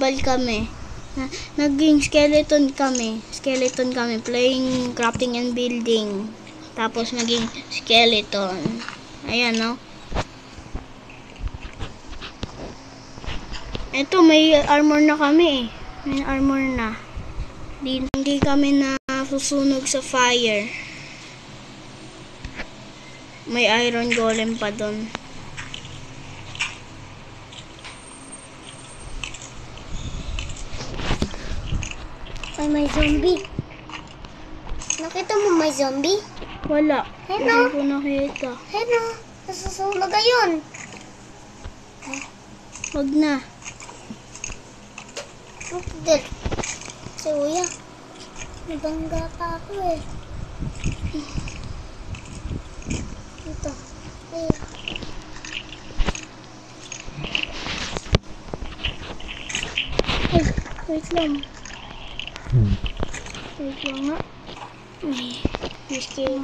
survival kami. Naging skeleton kami. Playing crafting and building. Tapos naging skeleton. Ayan, no? Ito, may armor na kami eh. May armor na. Hindi kami nasusunog sa fire. May iron golem pa doon. Ay, may zombie. Nakita mo may zombie? Wala. Hello? Hindi ko nakita. Hello? Nasusunog ayun. Wag na. Bakit? Si Uya. Nabangga pa ako eh. Ito. Ay. Ay, wait lang. Wait lang nga. Ay, escape.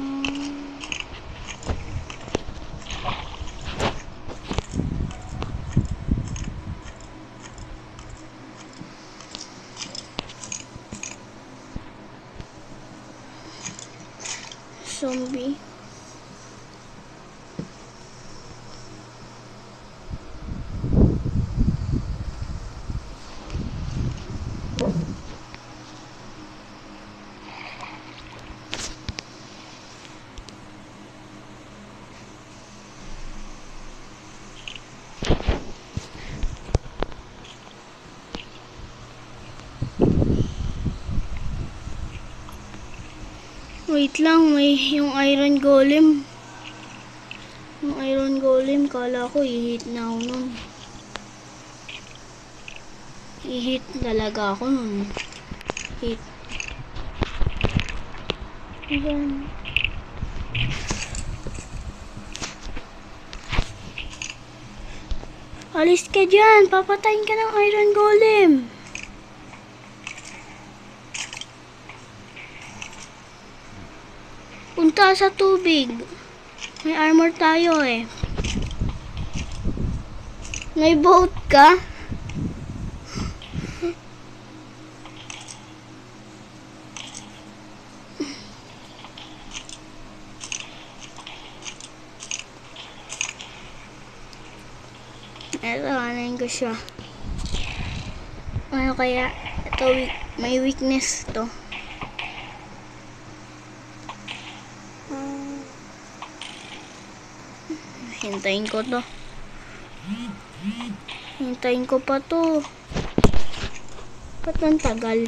Zombie. Wait lang, may yung iron golem. Yung iron golem, kala ko i-hit na ako nun. I-hit talaga ako nun. Hit. Ayan. Alis ka dyan, papatayin ka ng iron golem. Punta sa tubig. May armor tayo eh. May boat ka? Eto, anayin ko siya. Ano kaya? Ito, may weakness to. Hintayin ko to. Hintayin ko pa to. Ba't ang tagal?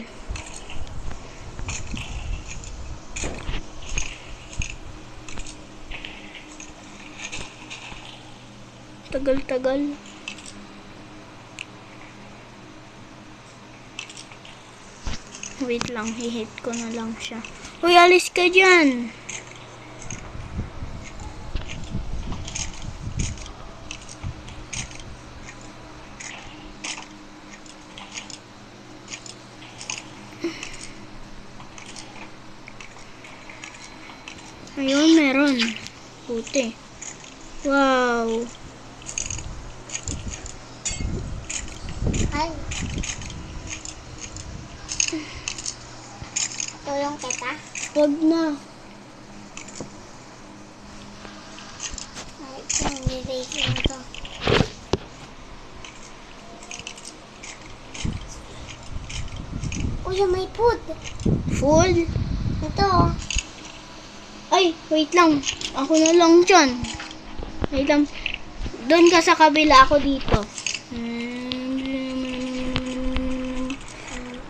Tagal-tagal. Wait lang, hihit ko na lang siya. Uy, alis ka dyan! Ayun, meron. Puti. Wow. Ay. Tulong kita. Wag na. Ay, ito, nilagay ko ito. Uy, may food. Food? Ito. Ay, wait lang. Ako na lang dyan. Wait lang. Doon ka sa kabila, ako dito.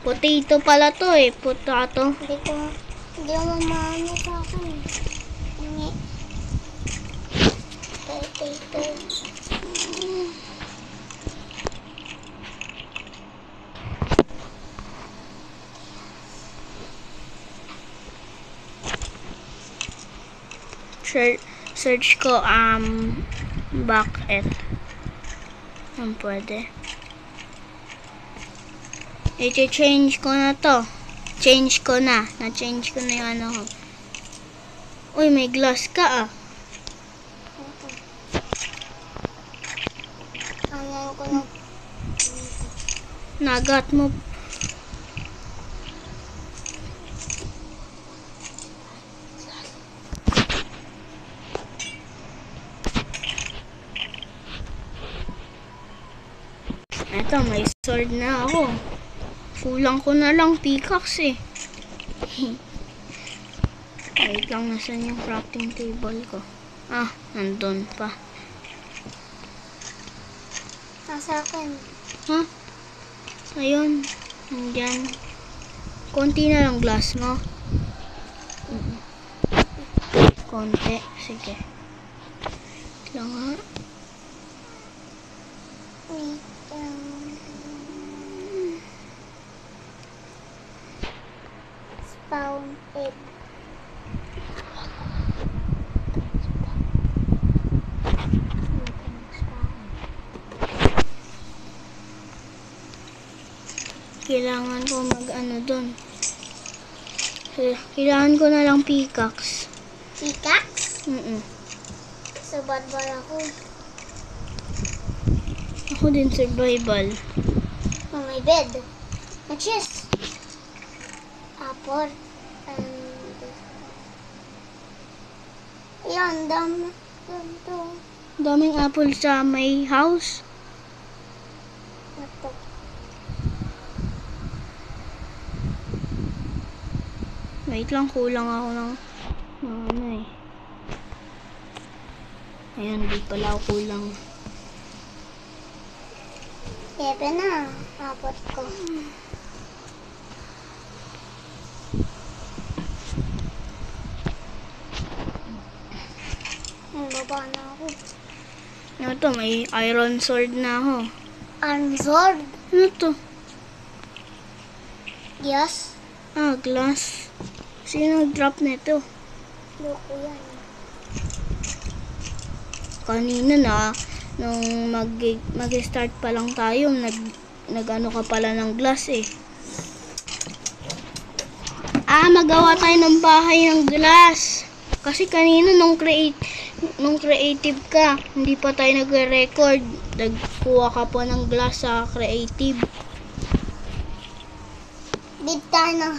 Potato pala to eh. Potato. Hindi ko mamano sa akin. Hindi. Potato. Search ko, bakit. Ang pwede. I-change ko na to. Change ko na. Na-change ko na yung ano ko. Uy, may glass ka ah. Ayan ko na. Nagat mo. Eto, may sword na ako. Kulang ko na lang pickaxe eh. Wait lang, nasan yung crafting table ko? Ah, nandun pa. Nasa akin. Ha? Ayun. Nandyan. Konti na lang glass mo. Konti. Sige. Lang ha. Wait. Spawn egg. Kailangan ko mag-ano dun. Kailangan ko na lang pickaxe. Pickaxe? So bad ako. Ako din survival. Oh, my bed. A chest. Apple. And... Ayan, dami. Ganito. Daming apple sa may house. Ito. Wait lang, kulang ako ng ano eh. Ayan, di pala ako kulang. Siyempre na. Apple ko. Baba na ako. Ano to? May iron sword na ako. Iron sword? Ano to? Yes. Ah, glass. Sino nag-drop nito? Loko yan. Kanina na, nung mag-start pa lang tayo, nag-ano ka pala ng glass eh. Ah, magawa tayo ng bahay ng glass. Kasi kanina nung creative ka, hindi pa tayo nagre-record. Nagkuha ka pa ng glass sa creative. Dito tayo ng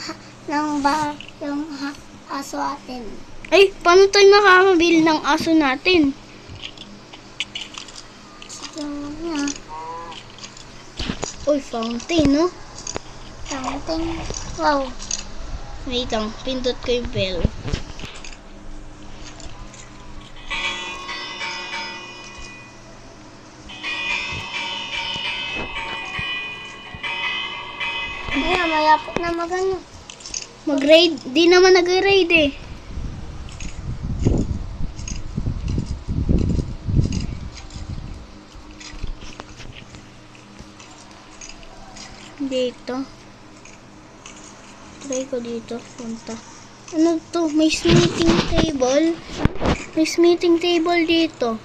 aso atin. Ay, paano tayo makakabili ng aso natin? Yung Uy, fountain, no? something. Wow. Wait lang, pindot ko yung bell. Ayan, mayapot na magano. Mag-raid? Di naman nag-raid eh. Dito. Try ko dito. Punta. Ano to? May smithing table. May smithing table dito.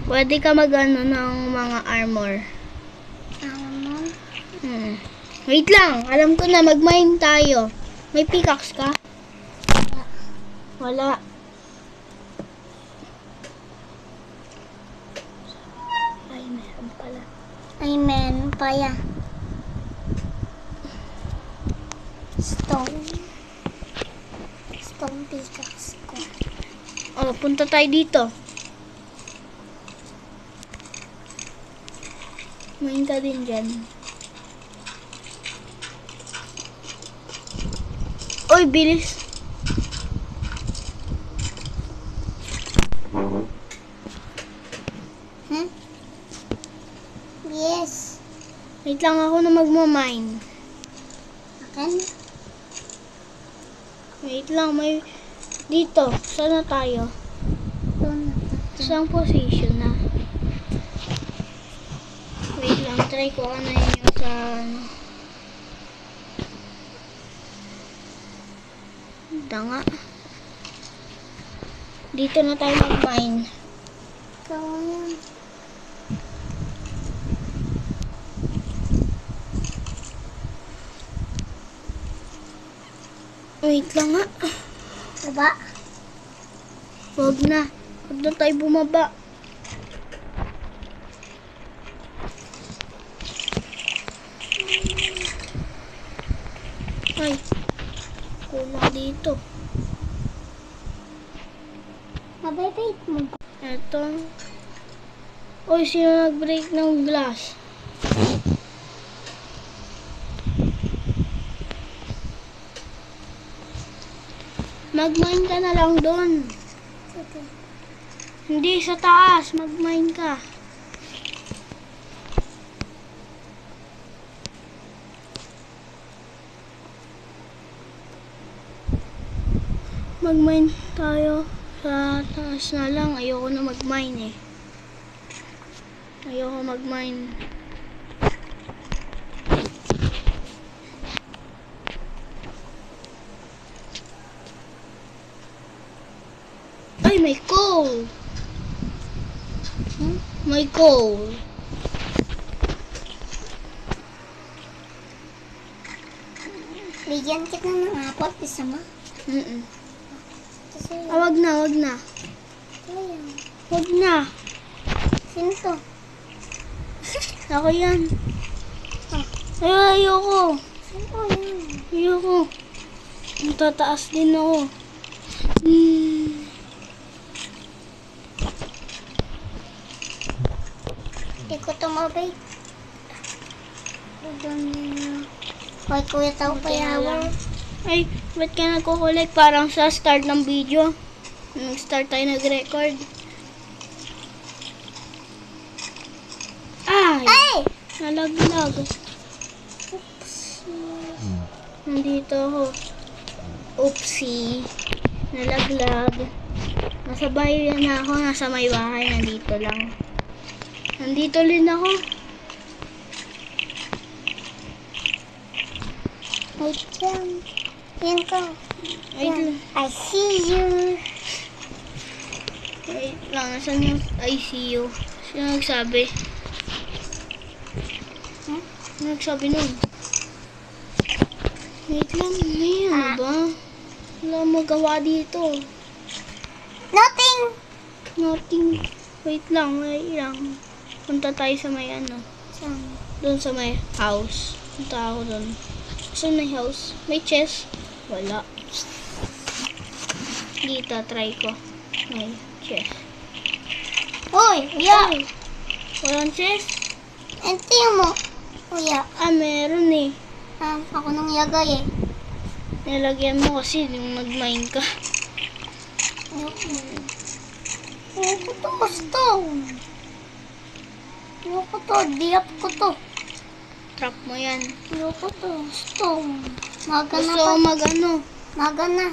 Pwede ka mag-ano ng mga armor. Wait lang. Alam ko na. Mag-mine tayo. May pickaxe ka? Wala. Ay, meron pala. Ay, men pa yan. Stone. Stone pickaxe ko. Oh, punta tayo dito. Mine ka din dyan. Oy, bilis. Yes. Wait lang ako na magmamine. Akin? Wait lang, may... Dito, saan na tayo? Doon. Saan position na? Wait lang, try ko ano yun sa... Danga. Dito na tayo mag-mine. Ikaw yan. Wait lang nga. Baba. Huwag na. Huwag na tayo bumaba. Ay, kulang dito. Mabibait mo ba? Eto. Uy, sino nag-break ng glass? Mag-mine ka na lang doon. Sige. Hindi sa taas, mag-mine ka. Mag-mine tayo sa taas na lang. Ayoko na mag-mine eh. Ayoko mag-mine. Ay, may coal. May coal. Bigyan kita ng apat, isa mo. Kasi, Wag na, wag na. kaya. Wag na. Sino to? Ako yan. Ah. Ay, ayoko. Sino to yan? Ayoko. Tataas din ako. Hindi ko tumabay. Doon na. Hoy, kuya tao pa yawa. Ay, ba't ka nagkukulik? Parang sa start ng video. Nag-start tayo nag-record. Ay! Ay! Nalaglag. Nandito ako. Oopsie. Nalaglag. Nasa bahay na ako. Nasa may bahay. Nandito lang. Nandito rin ako. Wait lang. Yan ko. Wait lang. I see you. Wait lang. Nasaan yung I see you? Sino nagsabi? Sino nagsabi nun? Wait lang. May ano ba? Wala akong magawa dito. Nothing. Nothing. Wait lang. Wait lang. Punta tayo sa may ano. Saan? Doon sa may house. Punta ako doon. Saan may house? May chest? Wala. Dito, try ko. May chest. Uy, kuya. Ay! Walang chest? Entiyo mo. Kuya. Ah, meron eh. Ako nang yagay eh. Nilagyan mo kasi yung nag-mine ka. Ayoko to, stone. Ayoko to, diap ko to. Trap mo yan. Ayoko to, stone. Maga na Gusto pa. ko mag-ano. Maga na.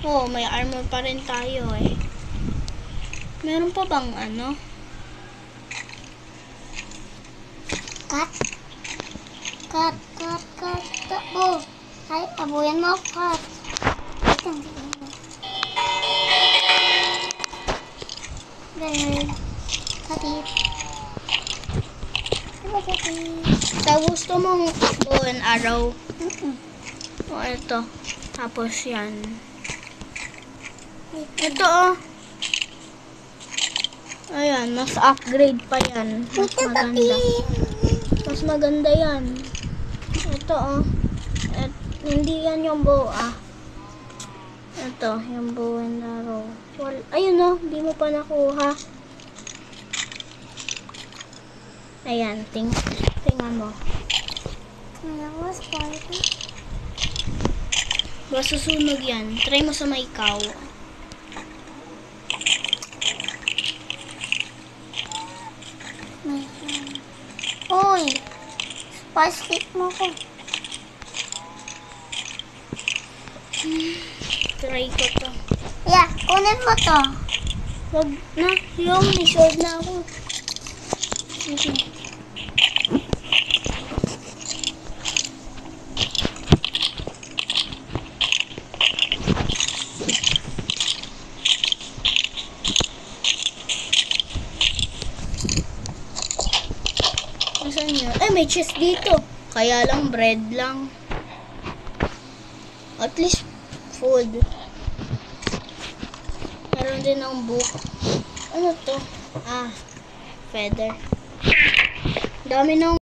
Oo, may armor pa rin tayo eh. Meron pa bang ano? Cut. Cut. Oh. Ay, abuyan mo, cut. Bird. Cut it. Diba, cut it? Sa gusto mong bow and arrow. Mm-mm. O, ito. Tapos yan. Ito oh. Ayan, mas upgrade pa yan. Mas Ito, maganda. papi. Mas maganda yan. Ito oh. Hindi yan yung bow ah. Ito, yung bow and arrow. Ayun oh, hindi mo pa nakuha. Ayan, tingnan mo. Malawas pa ito. Basta susunog yan. Try mo sa may ikaw. Uy! Spice cake mo ko. Try ko to. Yeah, kunin mo to. Wag na. Yung may sword na ako. Sige. Nasaan yun? Ay, may chest dito. Kaya lang, bread lang. At least, food. Meron din ng book. Ano to? Ah, feather. Dami ng